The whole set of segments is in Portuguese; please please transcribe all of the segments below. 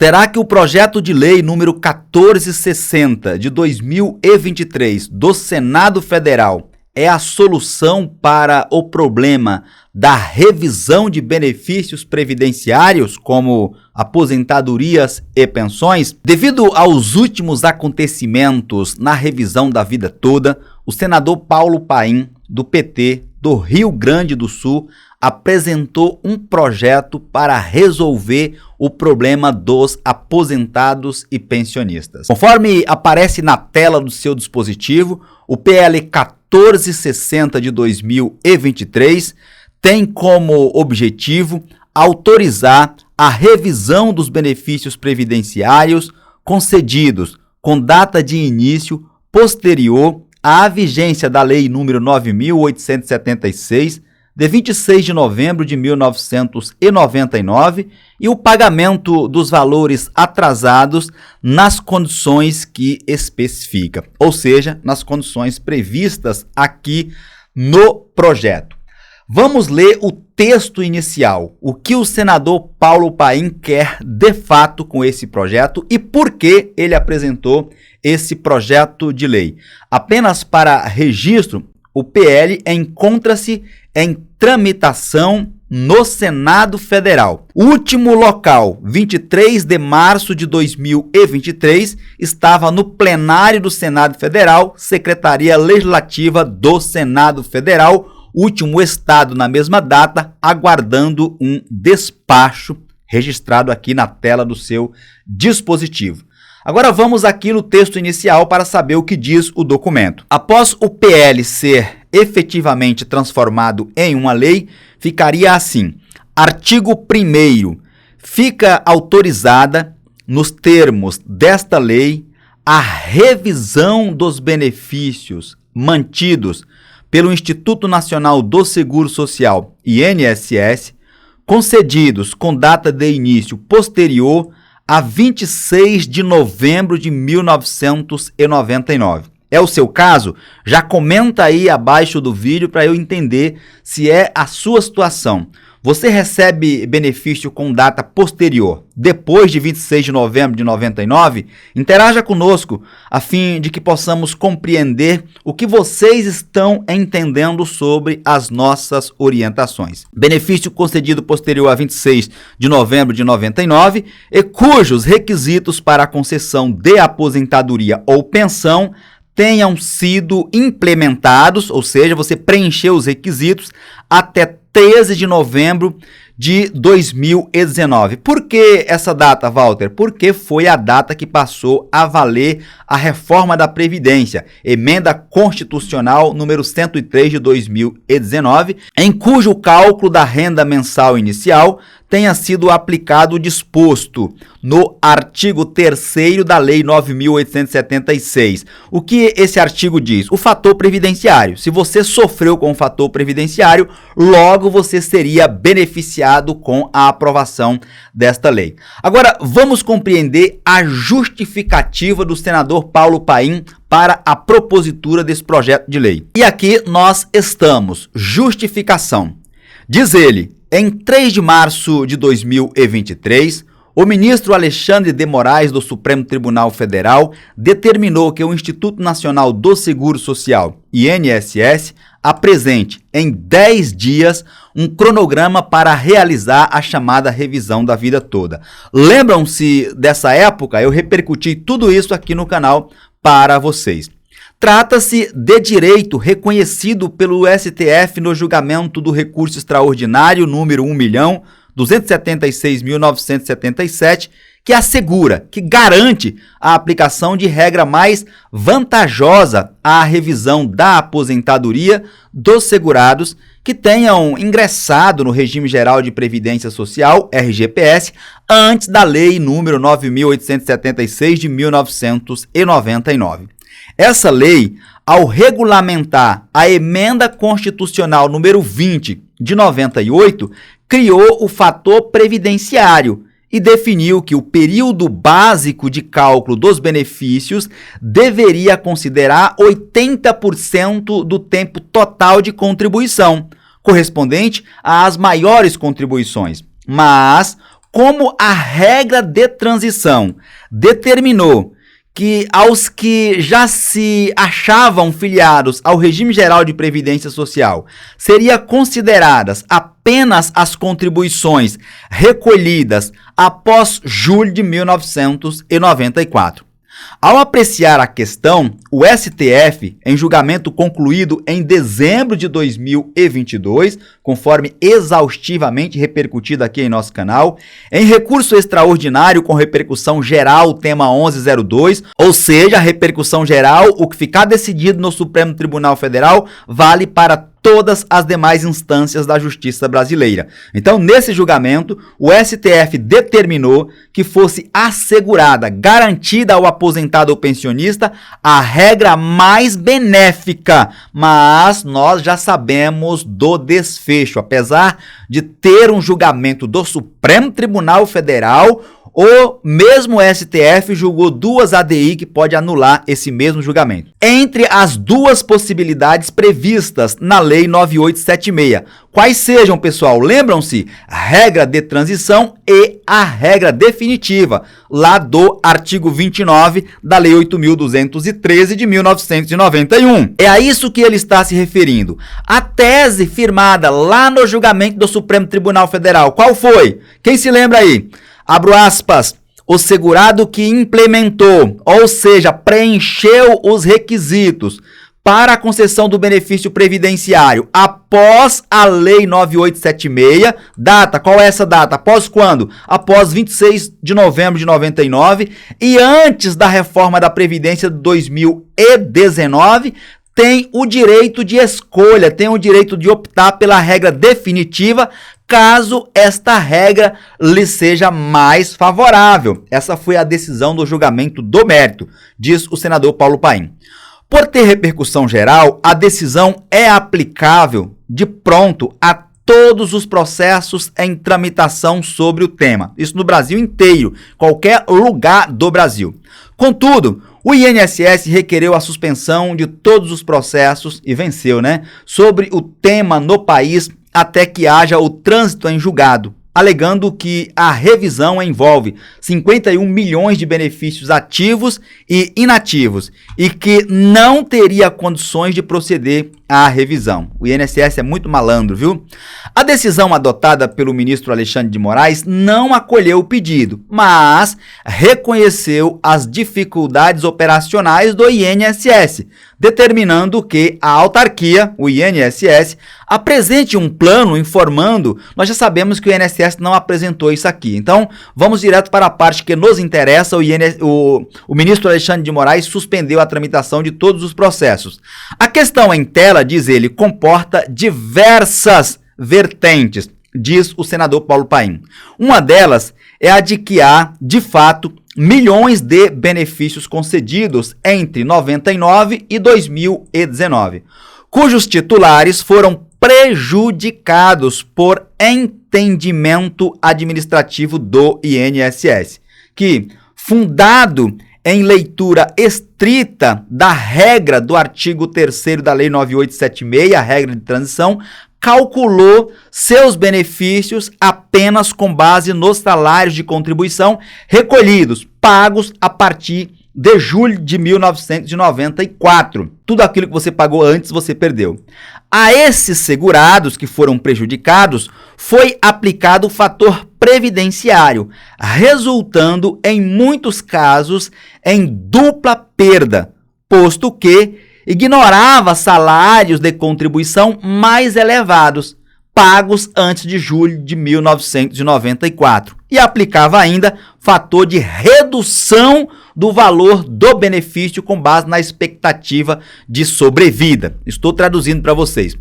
Será que o projeto de lei número 1460 de 2023 do Senado Federal é a solução para o problema da revisão de benefícios previdenciários, como aposentadorias e pensões? Devido aos últimos acontecimentos na revisão da vida toda, o senador Paulo Paim, do PT do Rio Grande do Sul, apresentou um projeto para resolver o problema dos aposentados e pensionistas. Conforme aparece na tela do seu dispositivo, o PL 1460 de 2023 tem como objetivo autorizar a revisão dos benefícios previdenciários concedidos com data de início posterior à vigência da Lei nº 9.876, de 26 de novembro de 1999, e o pagamento dos valores atrasados nas condições que especifica, ou seja, nas condições previstas aqui no projeto. Vamos ler o texto inicial, o que o senador Paulo Paim quer de fato com esse projeto e por que ele apresentou esse projeto de lei. Apenas para registro, o PL encontra-se em tramitação no Senado Federal. O último local, 23 de março de 2023, estava no plenário do Senado Federal, Secretaria Legislativa do Senado Federal, último estado na mesma data, aguardando um despacho registrado aqui na tela do seu dispositivo. Agora vamos aqui no texto inicial para saber o que diz o documento. Após o PL ser efetivamente transformado em uma lei, ficaria assim: artigo 1º, fica autorizada, nos termos desta lei, a revisão dos benefícios mantidos pelo Instituto Nacional do Seguro Social, INSS, concedidos com data de início posterior a 26 de novembro de 1999. É o seu caso? Já comenta aí abaixo do vídeo para eu entender se é a sua situação. Você recebe benefício com data posterior, depois de 26 de novembro de 99? Interaja conosco, a fim de que possamos compreender o que vocês estão entendendo sobre as nossas orientações. Benefício concedido posterior a 26 de novembro de 99 e cujos requisitos para a concessão de aposentadoria ou pensão tenham sido implementados, ou seja, você preencheu os requisitos até 13 de novembro de 2019. Por que essa data, Walter? Porque foi a data que passou a valer a reforma da Previdência, emenda constitucional número 103 de 2019, em cujo cálculo da renda mensal inicial tenha sido aplicado o disposto no artigo 3º da Lei 9.876. O que esse artigo diz? O fator previdenciário. Se você sofreu com o fator previdenciário, logo você seria beneficiado com a aprovação desta lei. Agora, vamos compreender a justificativa do senador Paulo Paim para a propositura desse projeto de lei. E aqui nós estamos. Justificação. Diz ele: em 3 de março de 2023, o ministro Alexandre de Moraes, do Supremo Tribunal Federal, determinou que o Instituto Nacional do Seguro Social, INSS, apresente em 10 dias um cronograma para realizar a chamada revisão da vida toda. Lembram-se dessa época? Eu repercuti tudo isso aqui no canal para vocês. Trata-se de direito reconhecido pelo STF no julgamento do recurso extraordinário número 1.276.977, que assegura, que garante a aplicação de regra mais vantajosa à revisão da aposentadoria dos segurados que tenham ingressado no Regime Geral de Previdência Social, RGPS, antes da Lei número 9.876 de 1999. Essa lei, ao regulamentar a emenda constitucional número 20 de 98, criou o fator previdenciário e definiu que o período básico de cálculo dos benefícios deveria considerar 80% do tempo total de contribuição, correspondente às maiores contribuições. Mas, Como a regra de transição determinou que aos que já se achavam filiados ao regime geral de previdência social seria consideradas apenas as contribuições recolhidas após julho de 1994. Ao apreciar a questão, o STF, em julgamento concluído em dezembro de 2022, conforme exaustivamente repercutido aqui em nosso canal, em recurso extraordinário com repercussão geral, tema 1102, ou seja, repercussão geral, o que ficar decidido no Supremo Tribunal Federal vale para todas as demais instâncias da justiça brasileira. Então, nesse julgamento, o STF determinou que fosse assegurada, garantida ao aposentado ou pensionista a regra mais benéfica, mas nós já sabemos do desfecho. Apesar de ter um julgamento do Supremo Tribunal Federal, o mesmo STF julgou duas ADI que pode anular esse mesmo julgamento. Entre as duas possibilidades previstas na Lei 9876, quais sejam, pessoal? Lembram-se? A regra de transição e a regra definitiva, lá do artigo 29 da Lei 8.213 de 1991. É a isso que ele está se referindo. A tese firmada lá no julgamento do Supremo Tribunal Federal, qual foi? Quem se lembra aí? Abro aspas, o segurado que implementou, ou seja, preencheu os requisitos para a concessão do benefício previdenciário após a Lei 9876, data, qual é essa data? Após quando? Após 26 de novembro de 99 e antes da reforma da Previdência de 2019, tem o direito de escolha, tem o direito de optar pela regra definitiva, caso esta regra lhe seja mais favorável. Essa foi a decisão do julgamento do mérito, diz o senador Paulo Paim. Por ter repercussão geral, a decisão é aplicável de pronto a todos os processos em tramitação sobre o tema. Isso no Brasil inteiro, qualquer lugar do Brasil. Contudo, o INSS requereu a suspensão de todos os processos, e venceu, sobre o tema no país até que haja o trânsito em julgado, alegando que a revisão envolve 51 milhões de benefícios ativos e inativos e que não teria condições de proceder à revisão. O INSS é muito malandro, viu? A decisão adotada pelo ministro Alexandre de Moraes não acolheu o pedido, mas reconheceu as dificuldades operacionais do INSS, determinando que a autarquia, o INSS, apresente um plano informando. Nós já sabemos que o INSS não apresentou isso aqui. Então, vamos direto para a parte que nos interessa. O ministro Alexandre de Moraes suspendeu a tramitação de todos os processos. A questão em tela, diz ele, comporta diversas vertentes, diz o senador Paulo Paim. Uma delas é a de que há, de fato, milhões de benefícios concedidos entre 99 e 2019, cujos titulares foram prejudicados por entendimento administrativo do INSS, que, fundado em leitura estrita da regra do artigo 3º da Lei 9876, a regra de transição, calculou seus benefícios apenas com base nos salários de contribuição recolhidos, pagos a partir de julho de 1994. Tudo aquilo que você pagou antes, você perdeu. A esses segurados que foram prejudicados, foi aplicado o fator previdenciário, resultando, em muitos casos, em dupla perda, posto que ignorava salários de contribuição mais elevados, pagos antes de julho de 1994, e aplicava ainda fator de redução do valor do benefício com base na expectativa de sobrevida. Estou traduzindo para vocês.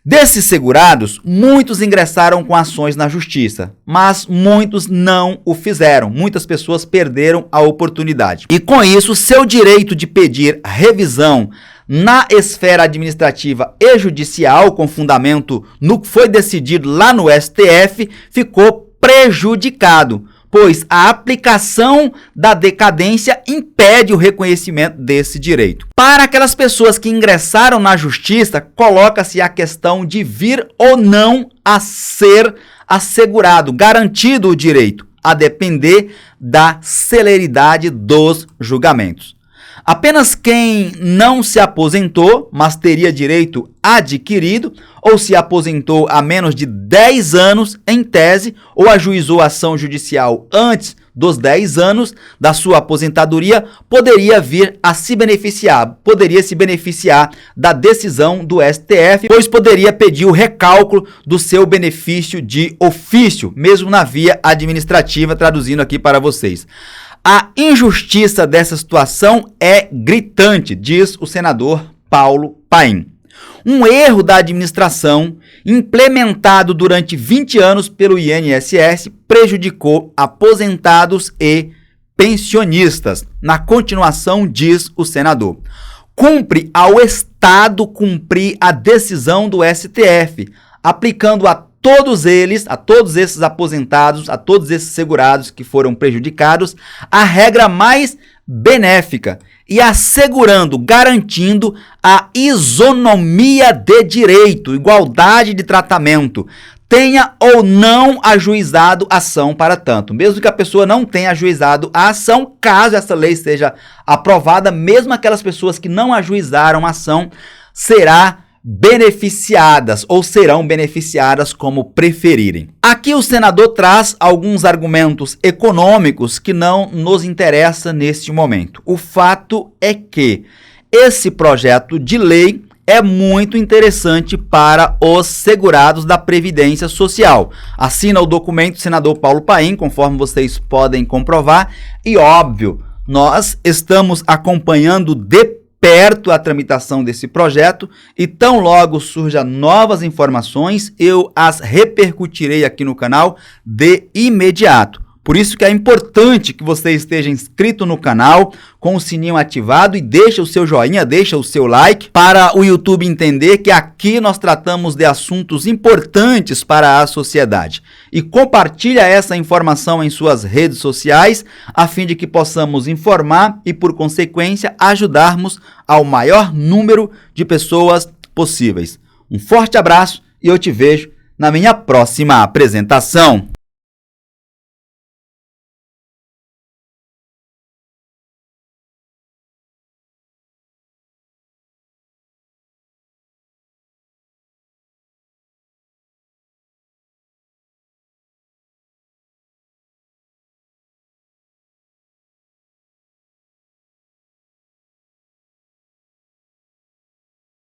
Desses segurados, muitos ingressaram com ações na justiça, mas muitos não o fizeram. Muitas pessoas perderam a oportunidade. E com isso, seu direito de pedir revisão na esfera administrativa e judicial, com fundamento no que foi decidido lá no STF, ficou prejudicado, pois a aplicação da decadência impede o reconhecimento desse direito. Para aquelas pessoas que ingressaram na justiça, coloca-se a questão de vir ou não a ser assegurado, garantido o direito, a depender da celeridade dos julgamentos. Apenas quem não se aposentou, mas teria direito adquirido, ou se aposentou há menos de 10 anos, em tese, ou ajuizou ação judicial antes dos 10 anos da sua aposentadoria, poderia vir a se beneficiar, da decisão do STF, pois poderia pedir o recálculo do seu benefício de ofício, mesmo na via administrativa, traduzindo aqui para vocês. A injustiça dessa situação é gritante, diz o senador Paulo Paim. Um erro da administração, implementado durante 20 anos pelo INSS, prejudicou aposentados e pensionistas. Na continuação, diz o senador, cumpre ao Estado cumprir a decisão do STF, aplicando a todos esses aposentados, a todos esses segurados que foram prejudicados, a regra mais benéfica e assegurando, garantindo a isonomia de direito, igualdade de tratamento, tenha ou não ajuizado ação para tanto. Mesmo que a pessoa não tenha ajuizado a ação, caso essa lei seja aprovada, mesmo aquelas pessoas que não ajuizaram a ação, serão beneficiadas como preferirem. Aqui o senador traz alguns argumentos econômicos que não nos interessa neste momento. O fato é que esse projeto de lei é muito interessante para os segurados da Previdência Social. Assina o documento o senador Paulo Paim, conforme vocês podem comprovar, e óbvio, nós estamos acompanhando de perto a tramitação desse projeto e tão logo surjam novas informações, eu as repercutirei aqui no canal de imediato. Por isso que é importante que você esteja inscrito no canal, com o sininho ativado e deixa o seu joinha, deixa o seu like, para o YouTube entender que aqui nós tratamos de assuntos importantes para a sociedade. E compartilha essa informação em suas redes sociais, a fim de que possamos informar e, por consequência, ajudarmos ao maior número de pessoas possíveis. Um forte abraço e eu te vejo na minha próxima apresentação.